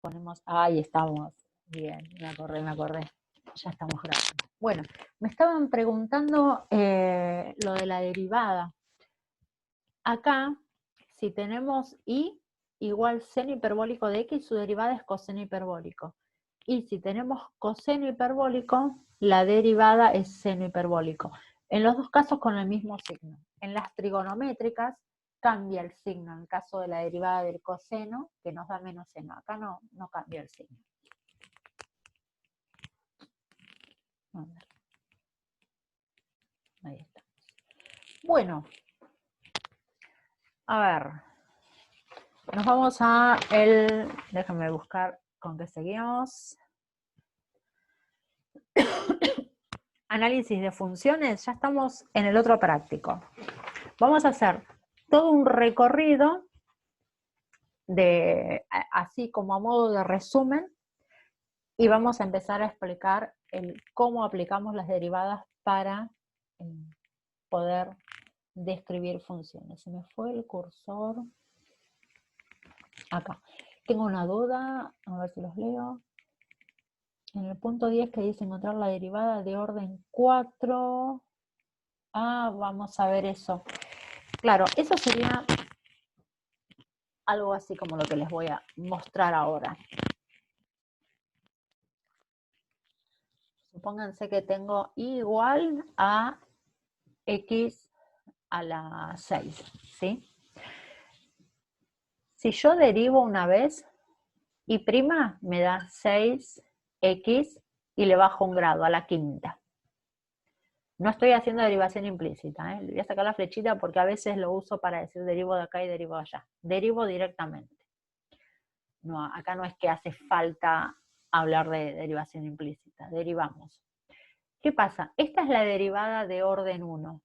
Ponemos, ahí estamos. Bien, me acordé. Ya estamos grabando. Bueno, me estaban preguntando lo de la derivada. Acá, si tenemos y igual seno hiperbólico de x, su derivada es coseno hiperbólico. Y si tenemos coseno hiperbólico, la derivada es seno hiperbólico. En los dos casos con el mismo signo. En las trigonométricas cambia el signo en el caso de la derivada del coseno, que nos da menos seno. Acá no cambia el signo. A ver. Ahí está. Bueno, a ver. Nos vamos a déjenme buscar con qué seguimos. Análisis de funciones, ya estamos en el otro práctico. Vamos a hacer todo un recorrido así como a modo de resumen, y vamos a empezar a explicar cómo aplicamos las derivadas para poder describir funciones. Se me fue el cursor. Acá. Tengo una duda, a ver si los leo. En el punto 10 que dice encontrar la derivada de orden 4. Vamos a ver eso. Claro, eso sería algo así como lo que les voy a mostrar ahora. Supónganse que tengo igual a x a la 6, ¿sí? Si yo derivo una vez, y' me da 6x y le bajo un grado a la quinta. No estoy haciendo derivación implícita, ¿eh? Le voy a sacar la flechita porque a veces lo uso para decir derivo de acá y derivo de allá. Derivo directamente. No, acá no es que hace falta hablar de derivación implícita, derivamos. ¿Qué pasa? Esta es la derivada de orden 1.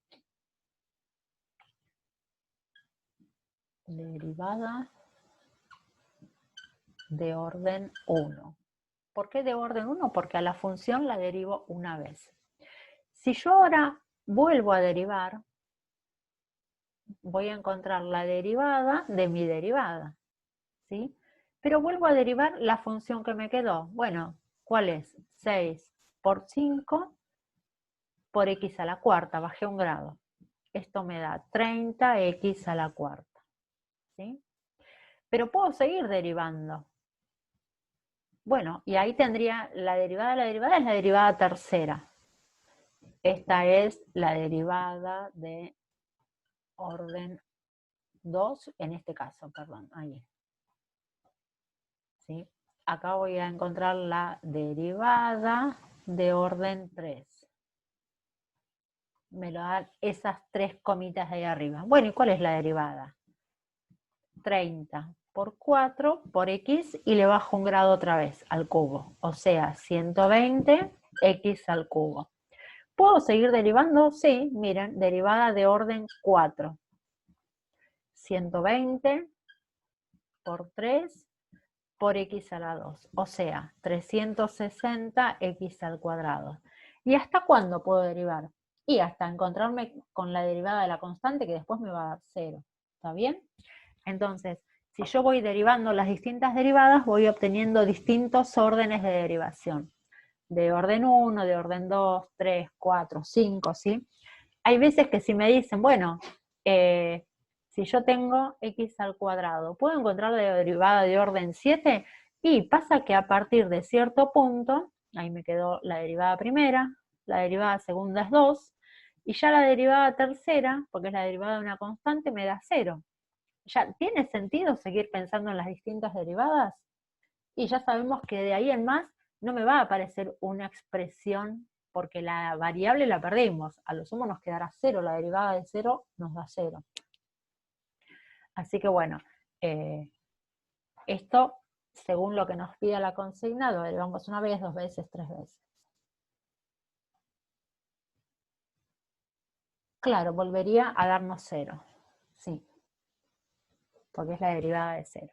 Derivada de orden 1. ¿Por qué de orden 1? Porque a la función la derivo una vez. Si yo ahora vuelvo a derivar, voy a encontrar la derivada de mi derivada, ¿sí? Pero vuelvo a derivar la función que me quedó. Bueno, ¿cuál es? 6 por 5 por x a la cuarta, bajé un grado. Esto me da 30x a la cuarta, ¿sí? Pero puedo seguir derivando. Bueno, y ahí tendría la derivada es la derivada tercera. Esta es la derivada de orden 2, en este caso, perdón, ahí. ¿Sí? Acá voy a encontrar la derivada de orden 3. Me lo dan esas 3 comitas de ahí arriba. Bueno, ¿y cuál es la derivada? 30 por 4 por x y le bajo un grado otra vez al cubo. O sea, 120x al cubo. ¿Puedo seguir derivando? Sí, miren, derivada de orden 4. 120 por 3 por x a la 2. O sea, 360x al cuadrado. ¿Y hasta cuándo puedo derivar? Y hasta encontrarme con la derivada de la constante que después me va a dar 0. ¿Está bien? Entonces, si yo voy derivando las distintas derivadas, voy obteniendo distintos órdenes de derivación. De orden 1, de orden 2, 3, 4, 5, ¿sí? Hay veces que si me dicen, bueno, si yo tengo x al cuadrado, ¿puedo encontrar la derivada de orden 7? Y pasa que a partir de cierto punto, ahí me quedó la derivada primera, la derivada segunda es 2, y ya la derivada tercera, porque es la derivada de una constante, me da 0. ¿Ya tiene sentido seguir pensando en las distintas derivadas? Y ya sabemos que de ahí en más no me va a aparecer una expresión porque la variable la perdimos. A lo sumo nos quedará 0, la derivada de 0 nos da 0. Así que bueno, esto según lo que nos pida la consigna, lo derivamos una vez, 2 veces, 3 veces. Claro, volvería a darnos 0. Sí, porque es la derivada de 0.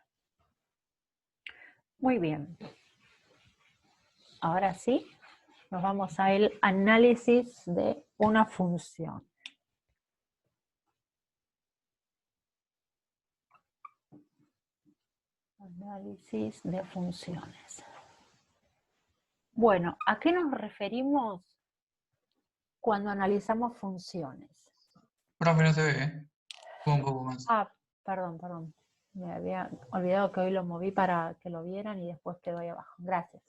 Muy bien. Ahora sí, nos vamos al análisis de una función. Análisis de funciones. Bueno, ¿a qué nos referimos cuando analizamos funciones? Profe, no se ve, ¿eh? Un poco más. Ah, perdón. Me había olvidado que hoy lo moví para que lo vieran y después quedó ahí abajo. Gracias.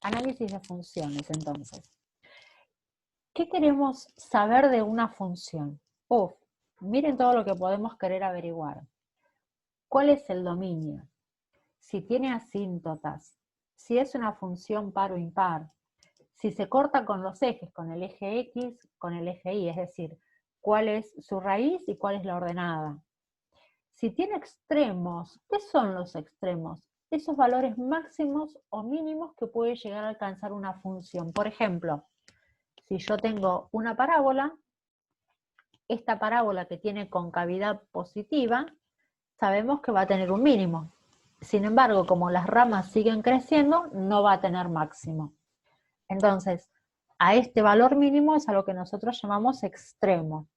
Análisis de funciones, entonces. ¿Qué queremos saber de una función? Miren todo lo que podemos querer averiguar. ¿Cuál es el dominio? Si tiene asíntotas, si es una función par o impar, si se corta con los ejes, con el eje X, con el eje Y, es decir, cuál es su raíz y cuál es la ordenada. Si tiene extremos, ¿qué son los extremos? Esos valores máximos o mínimos que puede llegar a alcanzar una función. Por ejemplo, si yo tengo una parábola, esta parábola que tiene concavidad positiva, sabemos que va a tener un mínimo. Sin embargo, como las ramas siguen creciendo, no va a tener máximo. Entonces, a este valor mínimo es a lo que nosotros llamamos extremo.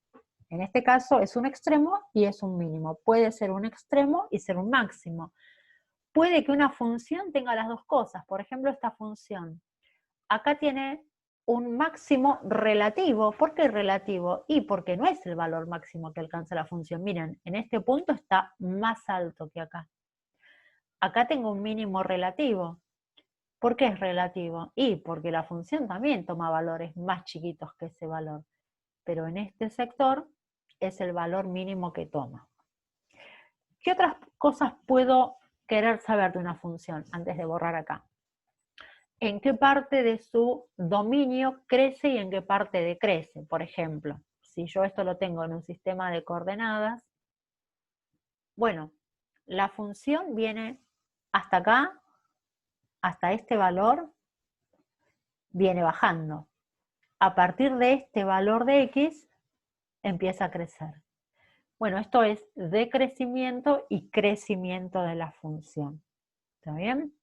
En este caso es un extremo y es un mínimo. Puede ser un extremo y ser un máximo. Puede que una función tenga las dos cosas. Por ejemplo, esta función. Acá tiene un máximo relativo. ¿Por qué relativo? Y porque no es el valor máximo que alcanza la función. Miren, en este punto está más alto que acá. Acá tengo un mínimo relativo. ¿Por qué es relativo? Y porque la función también toma valores más chiquitos que ese valor. Pero en este sector es el valor mínimo que toma. ¿Qué otras cosas puedo querer saber de una función antes de borrar acá? ¿En qué parte de su dominio crece y en qué parte decrece? Por ejemplo, si yo esto lo tengo en un sistema de coordenadas, bueno, la función viene hasta acá, hasta este valor, viene bajando. A partir de este valor de X, empieza a crecer. Bueno, esto es decrecimiento y crecimiento de la función. ¿Está bien?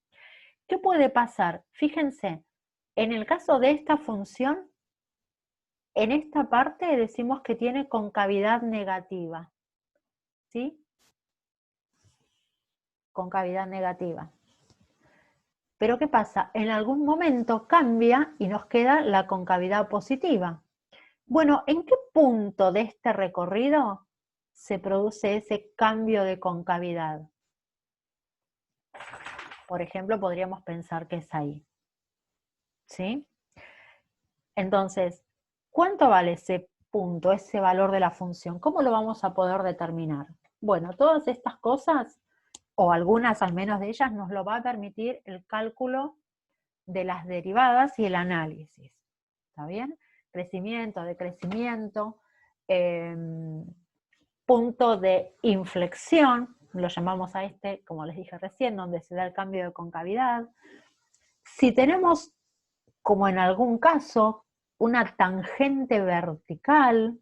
¿Qué puede pasar? Fíjense, en el caso de esta función, en esta parte decimos que tiene concavidad negativa. ¿Sí? Concavidad negativa. Pero ¿qué pasa? En algún momento cambia y nos queda la concavidad positiva. Bueno, ¿en qué punto de este recorrido se produce ese cambio de concavidad? Por ejemplo, podríamos pensar que es ahí. ¿Sí? Entonces, ¿cuánto vale ese punto, ese valor de la función? ¿Cómo lo vamos a poder determinar? Bueno, todas estas cosas, o algunas al menos de ellas, nos lo va a permitir el cálculo de las derivadas y el análisis. ¿Está bien? Crecimiento, decrecimiento, punto de inflexión, lo llamamos a este, como les dije recién, donde se da el cambio de concavidad. Si tenemos, como en algún caso, una tangente vertical,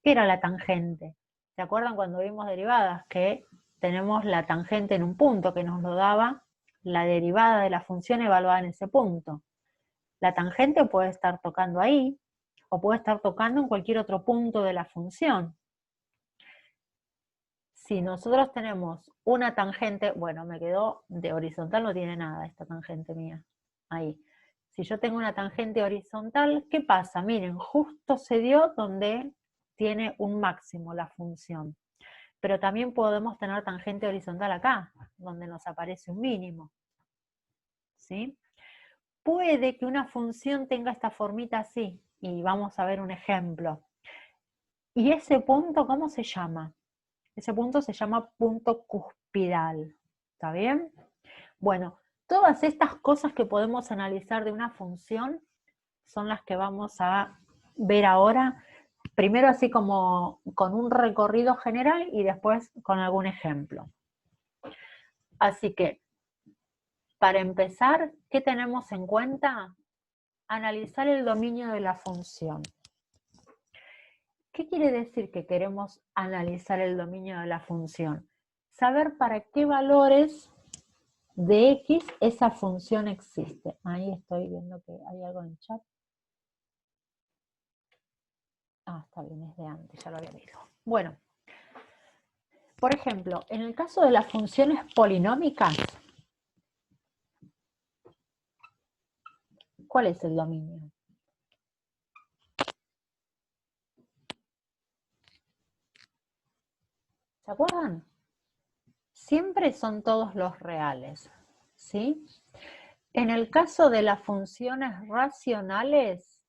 ¿qué era la tangente? ¿Se acuerdan cuando vimos derivadas? Que tenemos la tangente en un punto que nos lo daba la derivada de la función evaluada en ese punto. La tangente puede estar tocando ahí, o puede estar tocando en cualquier otro punto de la función. Si nosotros tenemos una tangente, bueno, me quedó de horizontal, no tiene nada esta tangente mía, ahí. Si yo tengo una tangente horizontal, ¿qué pasa? Miren, justo se dio donde tiene un máximo la función. Pero también podemos tener tangente horizontal acá, donde nos aparece un mínimo. ¿Sí? Puede que una función tenga esta formita así, y vamos a ver un ejemplo. ¿Y ese punto cómo se llama? Ese punto se llama punto cuspidal. ¿Está bien? Bueno, todas estas cosas que podemos analizar de una función son las que vamos a ver ahora, primero así como con un recorrido general y después con algún ejemplo. Así que, para empezar, ¿qué tenemos en cuenta? Analizar el dominio de la función. ¿Qué quiere decir que queremos analizar el dominio de la función? Saber para qué valores de X esa función existe. Ahí estoy viendo que hay algo en chat. Ah, está bien, es de antes, ya lo había visto. Bueno, Por ejemplo, en el caso de las funciones polinómicas, ¿cuál es el dominio? ¿Se acuerdan? Siempre son todos los reales, ¿sí? En el caso de las funciones racionales,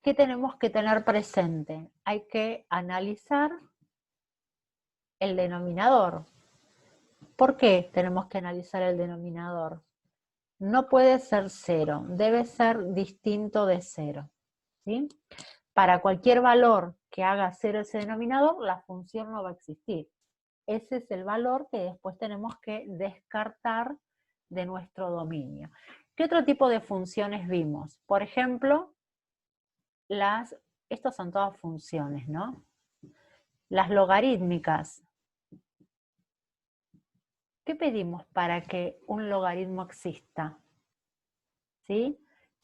¿qué tenemos que tener presente? Hay que analizar el denominador. ¿Por qué tenemos que analizar el denominador? No puede ser 0, debe ser distinto de 0, ¿sí? Para cualquier valor que haga 0 ese denominador, la función no va a existir. Ese es el valor que después tenemos que descartar de nuestro dominio. ¿Qué otro tipo de funciones vimos? Por ejemplo, estas son todas funciones, ¿no? Las logarítmicas. ¿Qué pedimos para que un logaritmo exista? ¿Sí?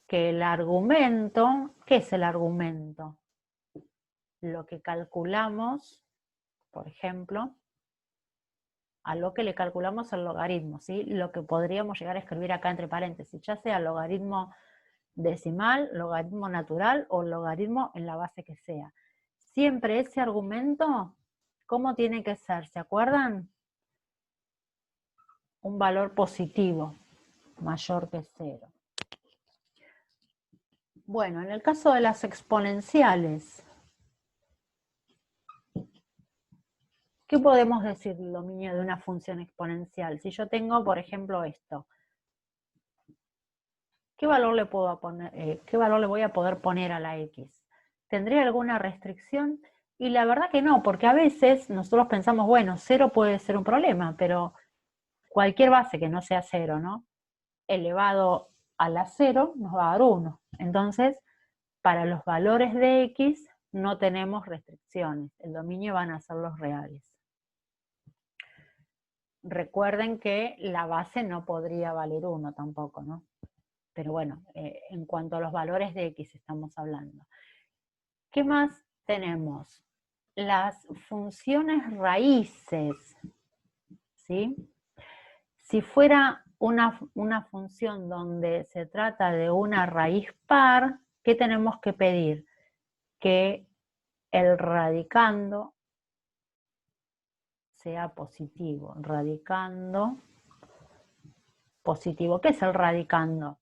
Que el argumento, ¿qué es el argumento? Lo que calculamos, por ejemplo, a lo que le calculamos el logaritmo, ¿sí? Lo que podríamos llegar a escribir acá entre paréntesis, ya sea logaritmo decimal, logaritmo natural o logaritmo en la base que sea. Siempre ese argumento, ¿cómo tiene que ser? ¿Se acuerdan? Un valor positivo, mayor que 0. Bueno, en el caso de las exponenciales, ¿qué podemos decir del dominio de una función exponencial? Si yo tengo, por ejemplo, esto, ¿qué valor le voy a poder poner a la x? ¿Tendría alguna restricción? Y la verdad que no, porque a veces nosotros pensamos, bueno, 0 puede ser un problema, pero cualquier base que no sea 0, ¿no? Elevado a la 0 nos va a dar 1. Entonces, para los valores de x no tenemos restricciones. El dominio van a ser los reales. Recuerden que la base no podría valer 1 tampoco, ¿no? Pero bueno, en cuanto a los valores de x estamos hablando. ¿Qué más tenemos? Las funciones raíces, ¿sí? Si fuera una función donde se trata de una raíz par, ¿qué tenemos que pedir? Que el radicando sea positivo. Radicando positivo. ¿Qué es el radicando?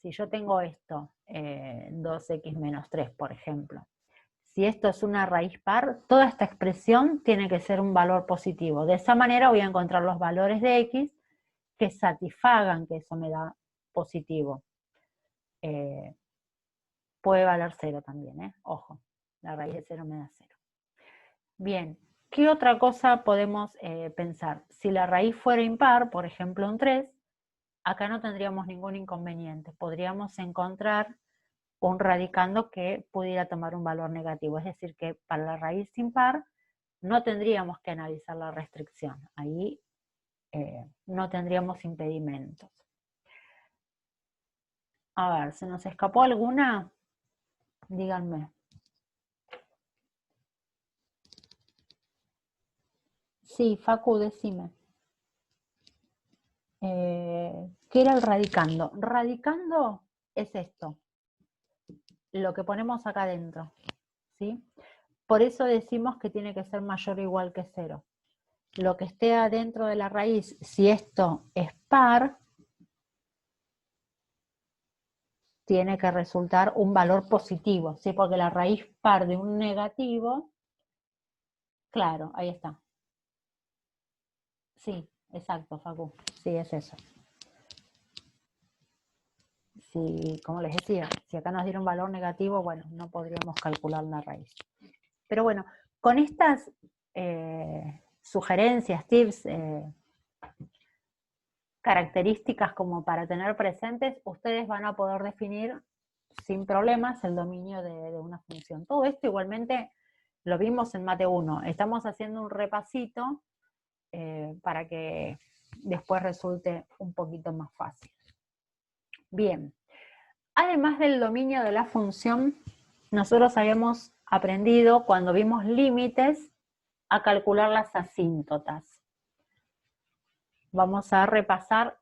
Si yo tengo esto, 2x menos 3, por ejemplo, si esto es una raíz par, toda esta expresión tiene que ser un valor positivo. De esa manera voy a encontrar los valores de x que satisfagan que eso me da positivo. Puede valer 0 también, ojo, la raíz de 0 me da 0. Bien, ¿qué otra cosa podemos pensar? Si la raíz fuera impar, por ejemplo un 3, acá no tendríamos ningún inconveniente. Podríamos encontrar un radicando que pudiera tomar un valor negativo. Es decir, que para la raíz impar no tendríamos que analizar la restricción. Ahí no tendríamos impedimentos. A ver, ¿se nos escapó alguna? Díganme. Sí, Facu, decime. ¿Qué era el radicando? Radicando es esto, lo que ponemos acá adentro, ¿sí? Por eso decimos que tiene que ser mayor o igual que 0. Lo que esté adentro de la raíz, si esto es par, tiene que resultar un valor positivo, ¿sí? Porque la raíz par de un negativo, claro, ahí está. Sí, exacto, Facu, sí, es eso. Si, como les decía, si acá nos diera un valor negativo, bueno, no podríamos calcular la raíz. Pero bueno, con estas sugerencias, tips, características como para tener presentes, ustedes van a poder definir sin problemas el dominio de una función. Todo esto igualmente lo vimos en Mate 1. Estamos haciendo un repasito para que después resulte un poquito más fácil. Bien, además del dominio de la función, nosotros habíamos aprendido cuando vimos límites a calcular las asíntotas. Vamos a repasar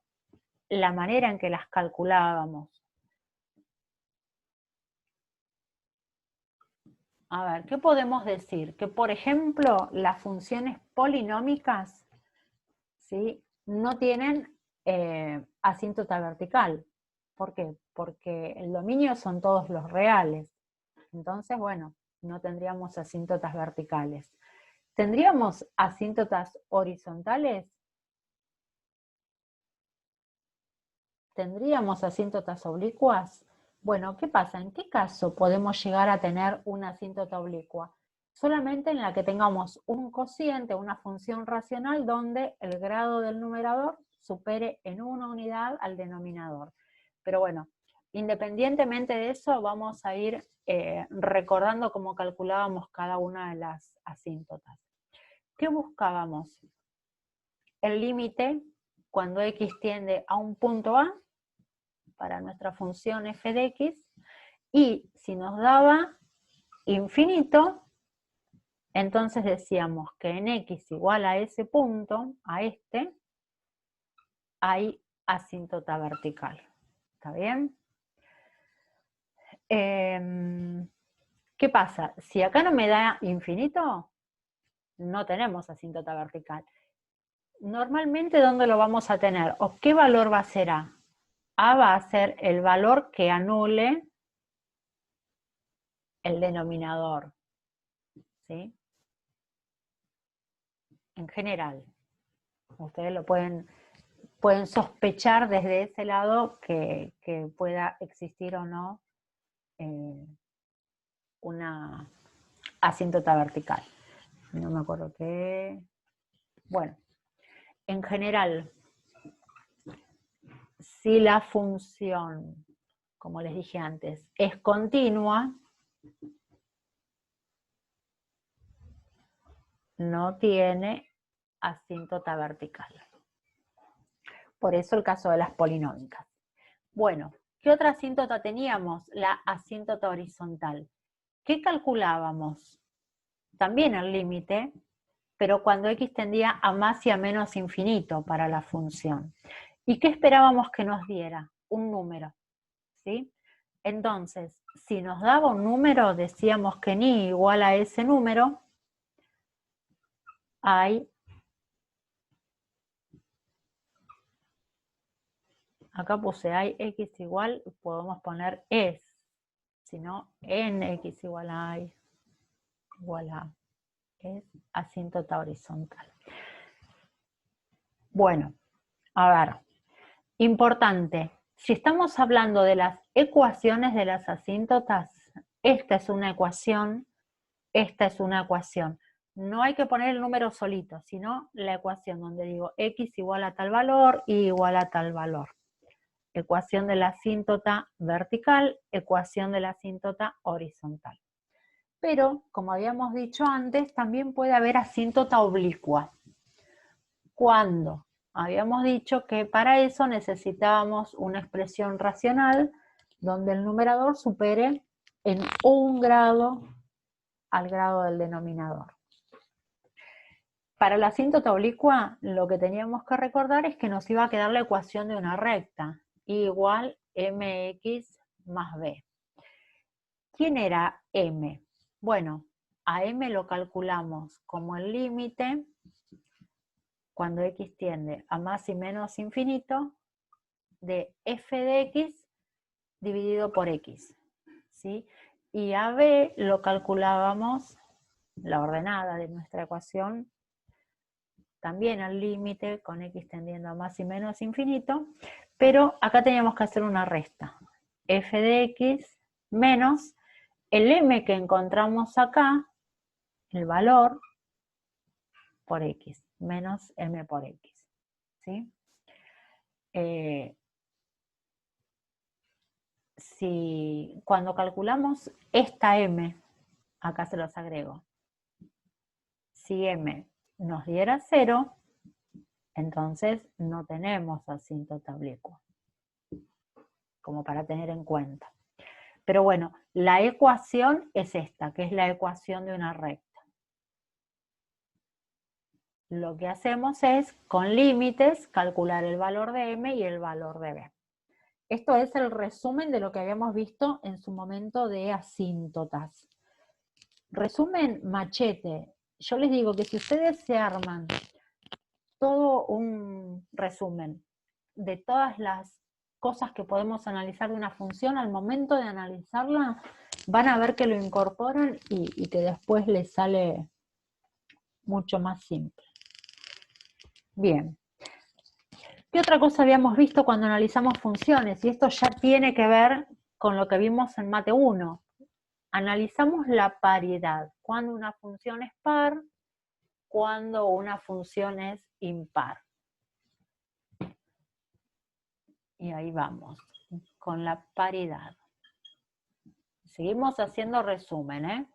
la manera en que las calculábamos. A ver, ¿qué podemos decir? Que, por ejemplo, las funciones polinómicas, ¿sí?, no tienen asíntota vertical. ¿Por qué? Porque el dominio son todos los reales. Entonces, bueno, no tendríamos asíntotas verticales. ¿Tendríamos asíntotas horizontales? ¿Tendríamos asíntotas oblicuas? Bueno, ¿qué pasa? ¿En qué caso podemos llegar a tener una asíntota oblicua? Solamente en la que tengamos un cociente, una función racional, donde el grado del numerador supere en una unidad al denominador. Pero bueno, independientemente de eso, vamos a ir recordando cómo calculábamos cada una de las asíntotas. ¿Qué buscábamos? El límite cuando x tiende a un punto A, para nuestra función f de x, y si nos daba infinito, entonces decíamos que en x igual a ese punto, a este, hay asíntota vertical. ¿Está bien? ¿Qué pasa? Si acá no me da infinito, no tenemos asíntota vertical. Normalmente, ¿dónde lo vamos a tener? ¿O qué valor va a ser A? A va a ser el valor que anule el denominador, ¿sí? En general. Ustedes lo pueden sospechar desde ese lado que pueda existir o no una asíntota vertical. No me acuerdo qué. Bueno, en general, si la función, como les dije antes, es continua, no tiene asíntota vertical. Por eso el caso de las polinómicas. Bueno, ¿qué otra asíntota teníamos? La asíntota horizontal. ¿Qué calculábamos? También el límite, pero cuando x tendía a más y a menos infinito para la función. ¿Y qué esperábamos que nos diera? Un número, ¿sí? Entonces, si nos daba un número, decíamos que ni igual a ese número, hay, acá puse hay x igual, podemos poner es, si no, en x igual a y igual a, es asíntota horizontal. Bueno, a ver, importante, si estamos hablando de las ecuaciones de las asíntotas, esta es una ecuación, esta es una ecuación. No hay que poner el número solito, sino la ecuación donde digo x igual a tal valor, y igual a tal valor. Ecuación de la asíntota vertical, ecuación de la asíntota horizontal. Pero, como habíamos dicho antes, también puede haber asíntota oblicua. ¿Cuándo? Habíamos dicho que para eso necesitábamos una expresión racional donde el numerador supere en un grado al grado del denominador. Para la asíntota oblicua, lo que teníamos que recordar es que nos iba a quedar la ecuación de una recta, y igual mx más b. ¿Quién era m? Bueno, a m lo calculamos como el límite cuando x tiende a más y menos infinito de f de x dividido por x, ¿sí? Y a b lo calculábamos, la ordenada de nuestra ecuación, también al límite con x tendiendo a más y menos infinito, pero acá teníamos que hacer una resta. F de x menos el m que encontramos acá, el valor, por x, menos m por x, ¿sí? Si cuando calculamos esta m, acá se los agrego, si m nos diera 0, entonces no tenemos asíntota oblicua, como para tener en cuenta. Pero bueno, la ecuación es esta, que es la ecuación de una recta. lo que hacemos es, con límites, calcular el valor de m y el valor de b. Esto es el resumen de lo que habíamos visto en su momento de asíntotas. Resumen machete. Yo les digo que si ustedes se arman todo un resumen de todas las cosas que podemos analizar de una función, al momento de analizarla, van a ver que lo incorporan y que después les sale mucho más simple. Bien. ¿Qué otra cosa habíamos visto cuando analizamos funciones? Y esto ya tiene que ver con lo que vimos en Mate 1. Analizamos la paridad. Cuando una función es par, cuando una función es impar. Y ahí vamos, con la paridad. Seguimos haciendo resumen, ¿eh?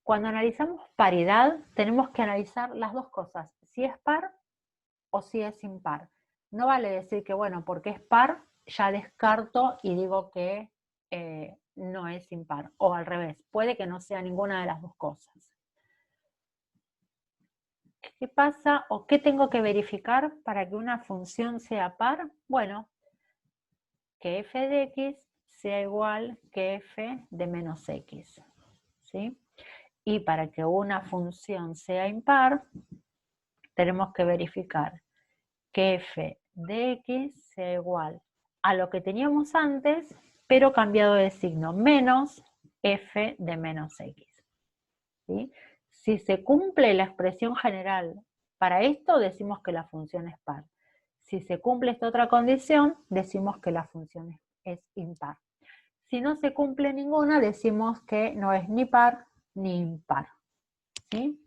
Cuando analizamos paridad, tenemos que analizar las dos cosas, si es par o si es impar. No vale decir que, bueno, porque es par, ya descarto y digo que no es impar. O al revés, puede que no sea ninguna de las dos cosas. ¿Qué pasa o qué tengo que verificar para que una función sea par? Bueno, que f de x sea igual que f de menos x. ¿Sí? Y para que una función sea impar, tenemos que verificar que f de x sea igual a lo que teníamos antes, pero cambiado de signo, menos f de menos x. ¿Sí? Si se cumple la expresión general para esto, decimos que la función es par. Si se cumple esta otra condición, decimos que la función es impar. Si no se cumple ninguna, decimos que no es ni par ni impar. ¿Sí?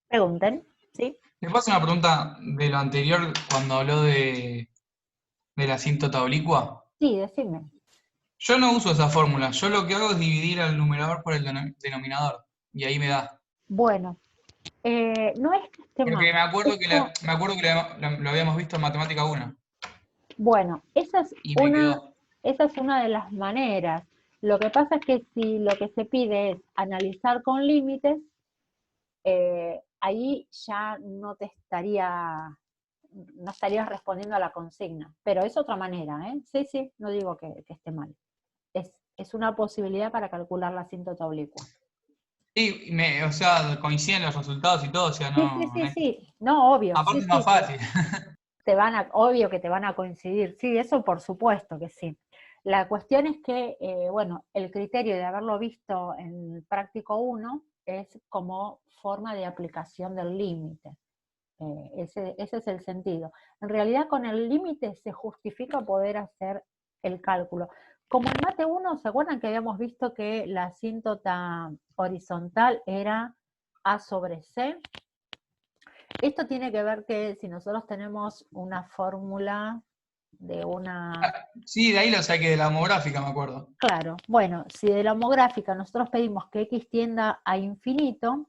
Pregunten, ¿sí? ¿Me pasa una pregunta de lo anterior cuando habló de la asíntota oblicua? Sí, decime. Yo no uso esa fórmula, yo lo que hago es dividir al numerador por el denominador, y ahí me da. Bueno, no es que esté mal. Porque Esto, me acuerdo que lo habíamos visto en Matemática 1, bueno, y me quedó. esa es una de las maneras. Lo que pasa es que si lo que se pide es analizar con límites, ahí ya no estarías respondiendo a la consigna. Pero es otra manera, ¿eh? Sí, sí, no digo que esté mal. Es una posibilidad para calcular la asíntota oblicua. Sí, o sea, coinciden los resultados y todo, o sea, Sí, sí, no, sí, sí. No, obvio, sí, aparte es más sí. fácil. Obvio que te van a coincidir. Sí, eso por supuesto que sí. La cuestión es que, bueno, el criterio de haberlo visto en práctico 1 es como forma de aplicación del límite. Ese es el sentido. En realidad con el límite se justifica poder hacer el cálculo. Como en Mate 1, ¿se acuerdan que habíamos visto que la asíntota horizontal era A sobre C? Esto tiene que ver que si nosotros tenemos una fórmula de una... Sí, de ahí lo saqué de la homográfica, me acuerdo. Claro, bueno, si de la homográfica nosotros pedimos que x tienda a infinito,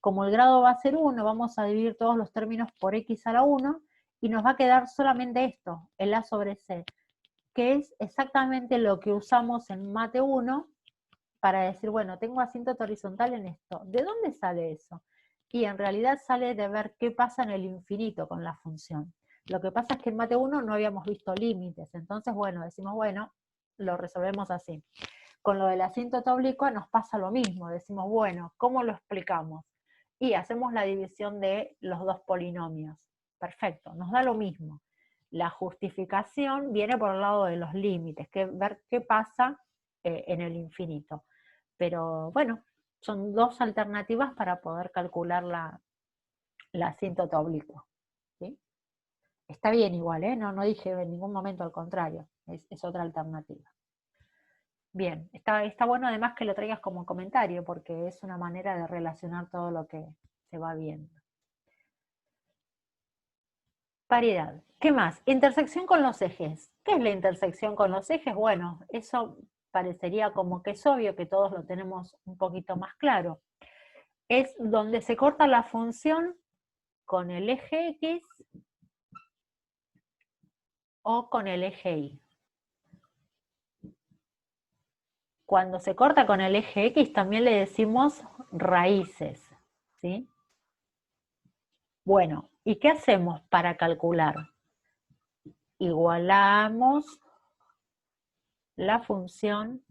como el grado va a ser 1, vamos a dividir todos los términos por x a la 1 y nos va a quedar solamente esto, el a sobre c, que es exactamente lo que usamos en Mate 1 para decir, bueno, tengo asíntota horizontal en esto. ¿De dónde sale eso? Y en realidad sale de ver qué pasa en el infinito con la función. Lo que pasa es que en Mate 1 no habíamos visto límites, entonces, bueno, decimos, bueno, lo resolvemos así. Con lo de la asíntota oblicua nos pasa lo mismo, decimos, bueno, ¿cómo lo explicamos? Y hacemos la división de los dos polinomios. Perfecto, nos da lo mismo. La justificación viene por el lado de los límites, que ver qué pasa en el infinito. Pero bueno, son dos alternativas para poder calcular la asíntota oblicua. ¿Sí? Está bien igual, ¿eh? No dije en ningún momento al contrario, es otra alternativa. Bien, está bueno además que lo traigas como comentario, porque es una manera de relacionar todo lo que se va viendo. Paridad. ¿Qué más? Intersección con los ejes. ¿Qué es la intersección con los ejes? Bueno, eso parecería como que es obvio, que todos lo tenemos un poquito más claro. Es donde se corta la función con el eje X o con el eje Y. Cuando se corta con el eje X también le decimos raíces, ¿sí? Bueno, ¿y qué hacemos para calcular? Igualamos la función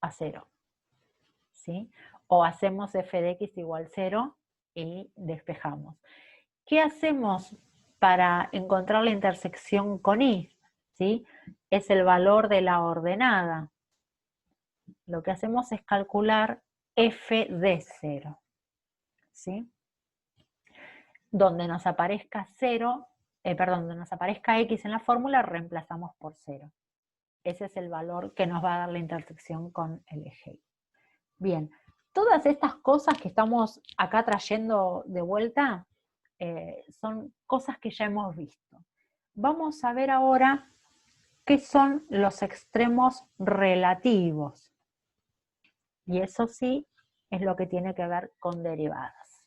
a 0, ¿sí? O hacemos f de x igual 0 y despejamos. ¿Qué hacemos para encontrar la intersección con y? ¿Sí? Es el valor de la ordenada. Lo que hacemos es calcular f de 0, ¿sí? Donde nos aparezca 0, donde nos aparezca x en la fórmula, reemplazamos por 0. Ese es el valor que nos va a dar la intersección con el eje Y. Bien, todas estas cosas que estamos acá trayendo de vuelta son cosas que ya hemos visto. Vamos a ver ahora qué son los extremos relativos. Y eso sí es lo que tiene que ver con derivadas.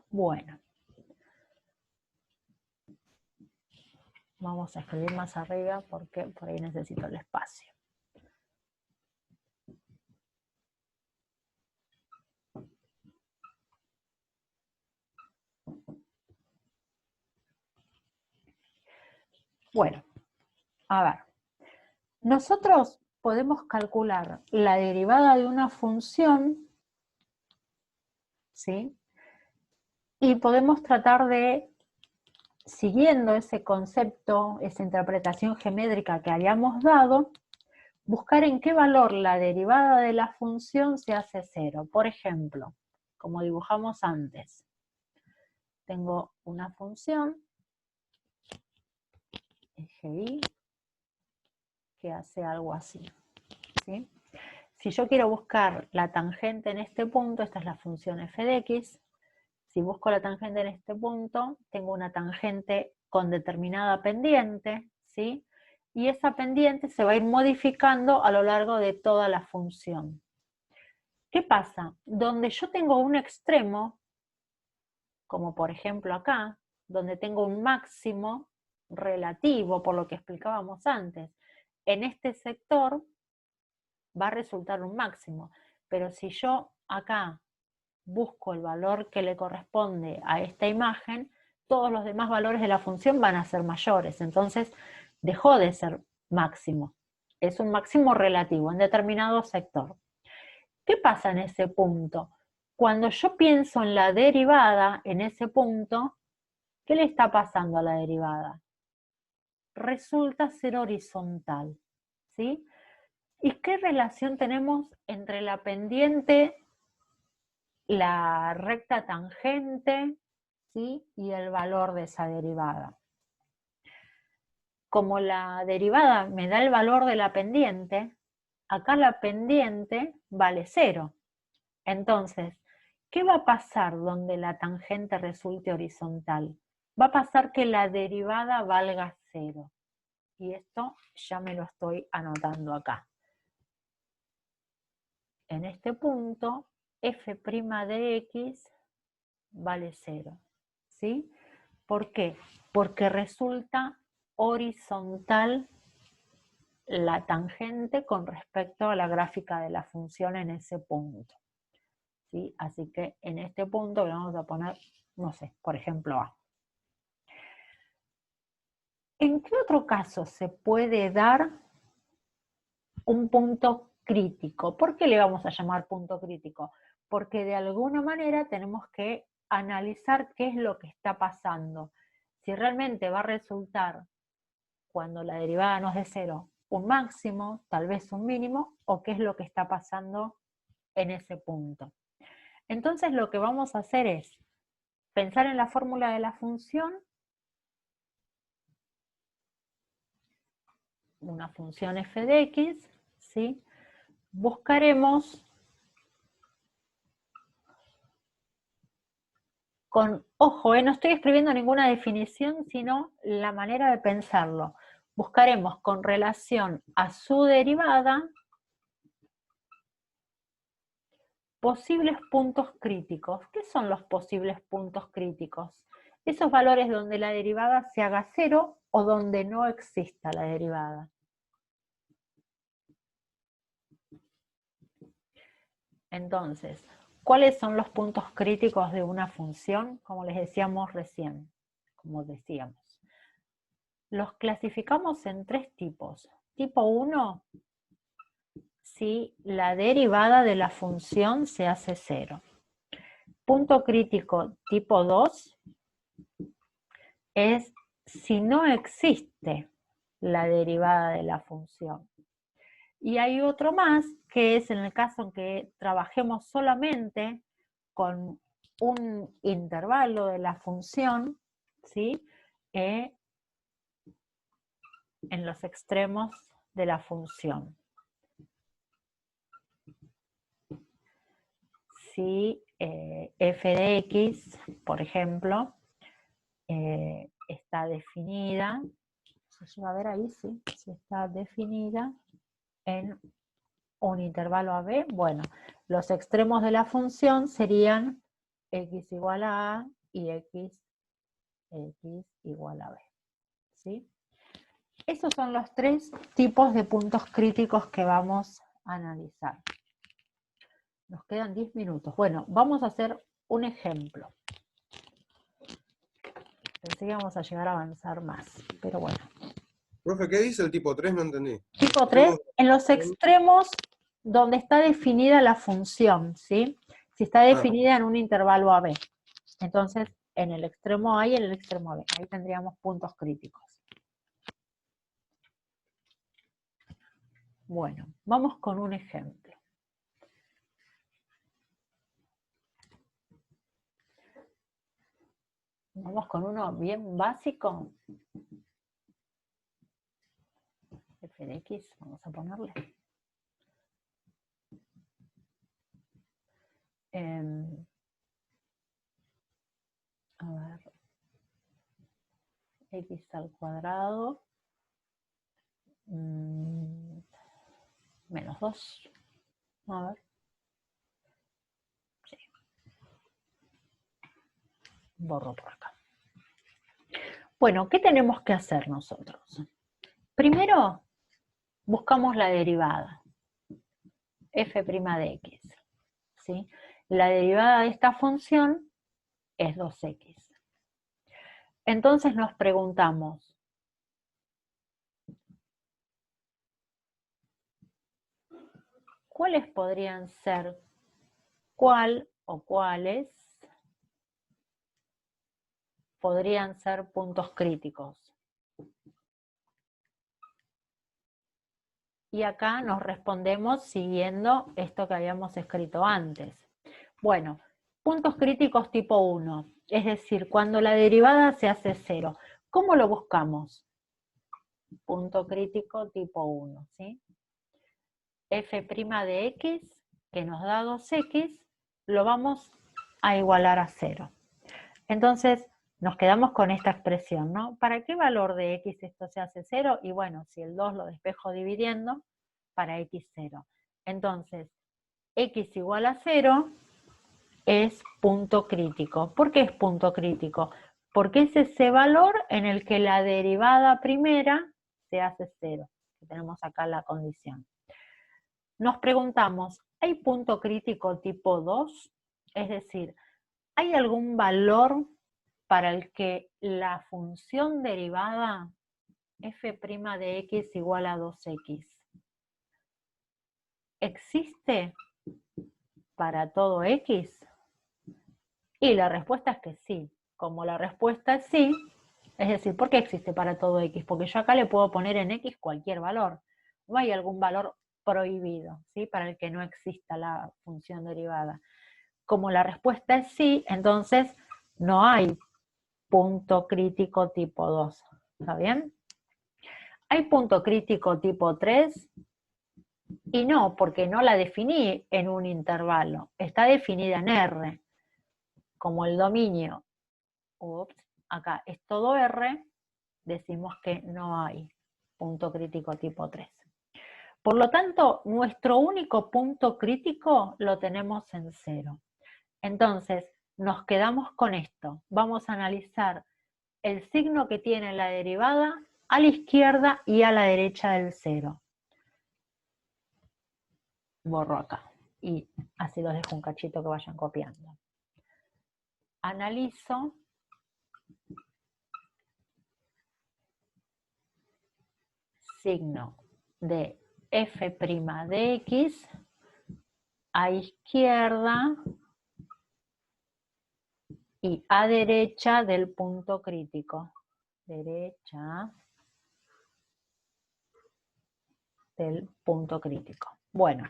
Bueno. Vamos a escribir más arriba porque por ahí necesito el espacio. Bueno, a ver. Nosotros podemos calcular la derivada de una función, ¿sí? Y podemos tratar de, siguiendo ese concepto, esa interpretación geométrica que habíamos dado, buscar en qué valor la derivada de la función se hace 0. Por ejemplo, como dibujamos antes, tengo una función, eje Y, que hace algo así, ¿sí? Si yo quiero buscar la tangente en este punto, esta es la función f de x. Si busco la tangente en este punto, tengo una tangente con determinada pendiente, ¿sí? Y esa pendiente se va a ir modificando a lo largo de toda la función. ¿Qué pasa? Donde yo tengo un extremo, como por ejemplo acá, donde tengo un máximo relativo, por lo que explicábamos antes, en este sector va a resultar un máximo. Pero si yo acá busco el valor que le corresponde a esta imagen, todos los demás valores de la función van a ser mayores. Entonces dejó de ser máximo. Es un máximo relativo en determinado sector. ¿Qué pasa en ese punto? Cuando yo pienso en la derivada en ese punto, ¿qué le está pasando a la derivada? Resulta ser horizontal, ¿sí? ¿Y qué relación tenemos entre la pendiente, la recta tangente, ¿sí? Y el valor de esa derivada? Como la derivada me da el valor de la pendiente, acá la pendiente vale 0. Entonces, ¿qué va a pasar donde la tangente resulte horizontal? Va a pasar que la derivada valga 0. Y esto ya me lo estoy anotando acá. En este punto, f' de x vale 0. ¿Sí? ¿Por qué? Porque resulta horizontal la tangente con respecto a la gráfica de la función en ese punto. ¿Sí? Así que en este punto le vamos a poner, no sé, por ejemplo A. ¿En qué otro caso se puede dar un punto crítico? ¿Por qué le vamos a llamar punto crítico? Porque de alguna manera tenemos que analizar qué es lo que está pasando. Si realmente va a resultar, cuando la derivada no es de 0, un máximo, tal vez un mínimo, o qué es lo que está pasando en ese punto. Entonces lo que vamos a hacer es pensar en la fórmula de la función, una función f de x, ¿sí? Buscaremos con, ojo, no estoy escribiendo ninguna definición, sino la manera de pensarlo. Buscaremos con relación a su derivada posibles puntos críticos. ¿Qué son los posibles puntos críticos? Esos valores donde la derivada se haga 0 o donde no exista la derivada. Entonces, ¿cuáles son los puntos críticos de una función? Como les decíamos recién, como decíamos. Los clasificamos en 3 tipos. Tipo 1, si la derivada de la función se hace 0. Punto crítico tipo 2 es si no existe la derivada de la función. Y hay otro más, que es en el caso en que trabajemos solamente con un intervalo de la función, ¿sí? En los extremos de la función. Si f de x, por ejemplo, está definida, se llega a ver ahí, sí, si está definida en un intervalo AB, bueno, los extremos de la función serían x igual a A y x igual a B, ¿sí? Esos son los 3 tipos de puntos críticos que vamos a analizar. Nos quedan 10 minutos. Bueno, vamos a hacer un ejemplo. Pensé que íbamos a llegar a avanzar más, pero bueno. Profe, ¿qué dice el tipo 3? No entendí. Tipo 3, en los extremos donde está definida la función, ¿sí? Si está definida en un intervalo AB. Entonces, en el extremo A y en el extremo B. Ahí tendríamos puntos críticos. Bueno, vamos con un ejemplo. Vamos con uno bien básico. F de X, vamos a ponerle. A ver. X al cuadrado. Menos 2. A ver. Sí. Borro por acá. Bueno, ¿qué tenemos que hacer nosotros? Primero, buscamos la derivada. F' de X. ¿Sí? La derivada de esta función es 2x. Entonces nos preguntamos, ¿cuáles podrían ser, cuál o cuáles podrían ser puntos críticos? Y acá nos respondemos siguiendo esto que habíamos escrito antes. Bueno, puntos críticos tipo 1, es decir, cuando la derivada se hace 0. ¿Cómo lo buscamos? Punto crítico tipo 1, ¿sí? F' de X, que nos da 2x, lo vamos a igualar a 0. Entonces, nos quedamos con esta expresión, ¿no? ¿Para qué valor de x esto se hace 0? Y bueno, si el 2 lo despejo dividiendo, para x 0. Entonces, x igual a 0 es punto crítico. ¿Por qué es punto crítico? Porque es ese valor en el que la derivada primera se hace 0. Tenemos acá la condición. Nos preguntamos, ¿hay punto crítico tipo 2? Es decir, ¿hay algún valor para el que la función derivada f' de x igual a 2x existe para todo x? Y la respuesta es que sí. Como la respuesta es sí, es decir, ¿por qué existe para todo x? Porque yo acá le puedo poner en x cualquier valor. No hay algún valor prohibido, ¿sí? Para el que no exista la función derivada. Como la respuesta es sí, entonces no hay punto crítico tipo 2. ¿Está bien? ¿Hay punto crítico tipo 3? Y no, porque no la definí en un intervalo. Está definida en R. Como el dominio, acá es todo R, decimos que no hay punto crítico tipo 3. Por lo tanto, nuestro único punto crítico lo tenemos en 0. Entonces, nos quedamos con esto. Vamos a analizar el signo que tiene la derivada a la izquierda y a la derecha del 0. Borro acá. y así los dejo un cachito que vayan copiando. Analizo signo de f' de x a izquierda y a derecha del punto crítico. Derecha del punto crítico. Bueno,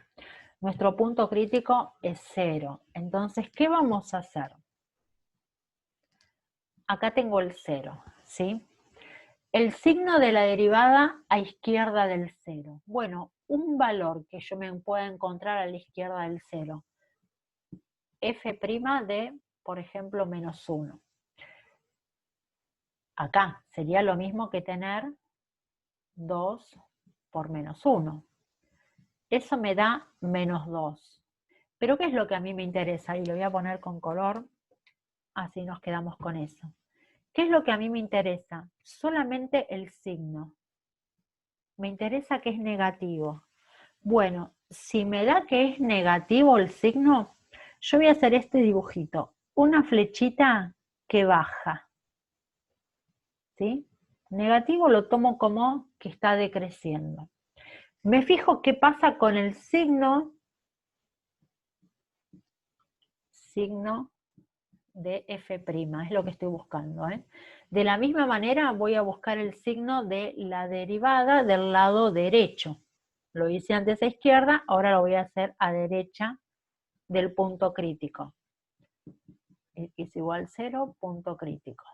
nuestro punto crítico es 0. Entonces, ¿qué vamos a hacer? Acá tengo el 0, ¿sí? El signo de la derivada a izquierda del 0. Bueno, un valor que yo me pueda encontrar a la izquierda del 0. F' de, por ejemplo, menos 1. Acá sería lo mismo que tener 2 por menos 1. Eso me da menos 2. Pero ¿qué es lo que a mí me interesa? Y lo voy a poner con color, así nos quedamos con eso. ¿Qué es lo que a mí me interesa? Solamente el signo. Me interesa que es negativo. Bueno, si me da que es negativo el signo, yo voy a hacer este dibujito. Una flechita que baja. ¿Sí? Negativo lo tomo como que está decreciendo. Me fijo qué pasa con el signo de f', es lo que estoy buscando, ¿eh? De la misma manera voy a buscar el signo de la derivada del lado derecho. Lo hice antes a izquierda, ahora lo voy a hacer a derecha del punto crítico. X igual 0, punto crítico.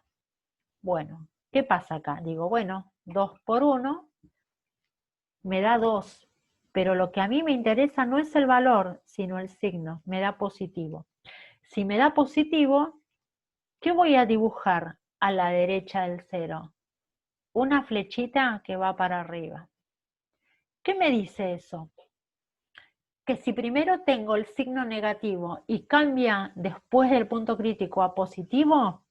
Bueno, ¿qué pasa acá? Digo, bueno, 2 por 1 me da 2, pero lo que a mí me interesa no es el valor, sino el signo, me da positivo. Si me da positivo, ¿qué voy a dibujar a la derecha del 0? Una flechita que va para arriba. ¿Qué me dice eso? Que si primero tengo el signo negativo y cambia después del punto crítico a positivo,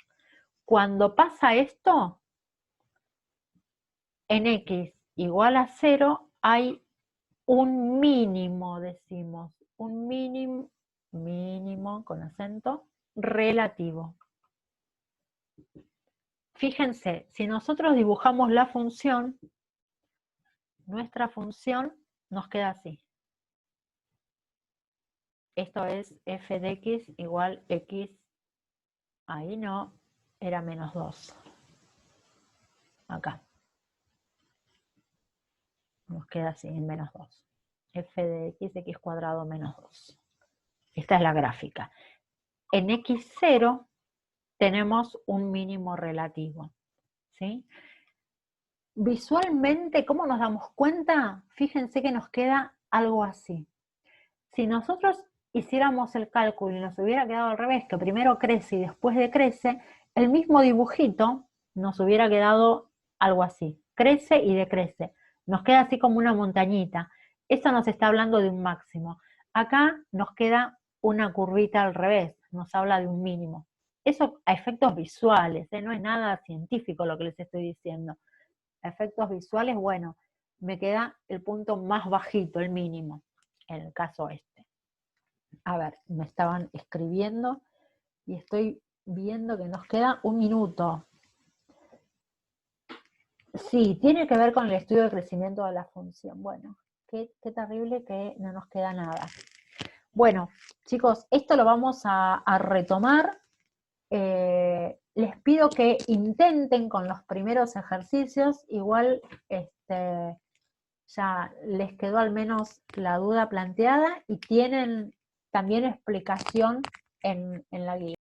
cuando pasa esto, en x igual a 0 hay un mínimo, decimos, un mínimo con acento, relativo. Fíjense, si nosotros dibujamos la función, nuestra función nos queda así. Esto es f de x igual x, ahí no, era menos 2. Acá. Nos queda así, en menos 2. F de x, x cuadrado menos 2. Esta es la gráfica. En x0 tenemos un mínimo relativo. ¿Sí? Visualmente, ¿cómo nos damos cuenta? Fíjense que nos queda algo así. Si nosotros hiciéramos el cálculo y nos hubiera quedado al revés, que primero crece y después decrece, el mismo dibujito nos hubiera quedado algo así. Crece y decrece. Nos queda así como una montañita. Eso nos está hablando de un máximo. Acá nos queda una curvita al revés, nos habla de un mínimo. Eso a efectos visuales, no es nada científico lo que les estoy diciendo. A efectos visuales, bueno, me queda el punto más bajito, el mínimo, en el caso este. A ver, me estaban escribiendo y estoy viendo que nos queda un minuto. Sí, tiene que ver con el estudio del crecimiento de la función. Bueno, qué terrible que no nos queda nada. Bueno, chicos, esto lo vamos a retomar. Les pido que intenten con los primeros ejercicios, igual ya les quedó al menos la duda planteada y tienen también explicación en la guía.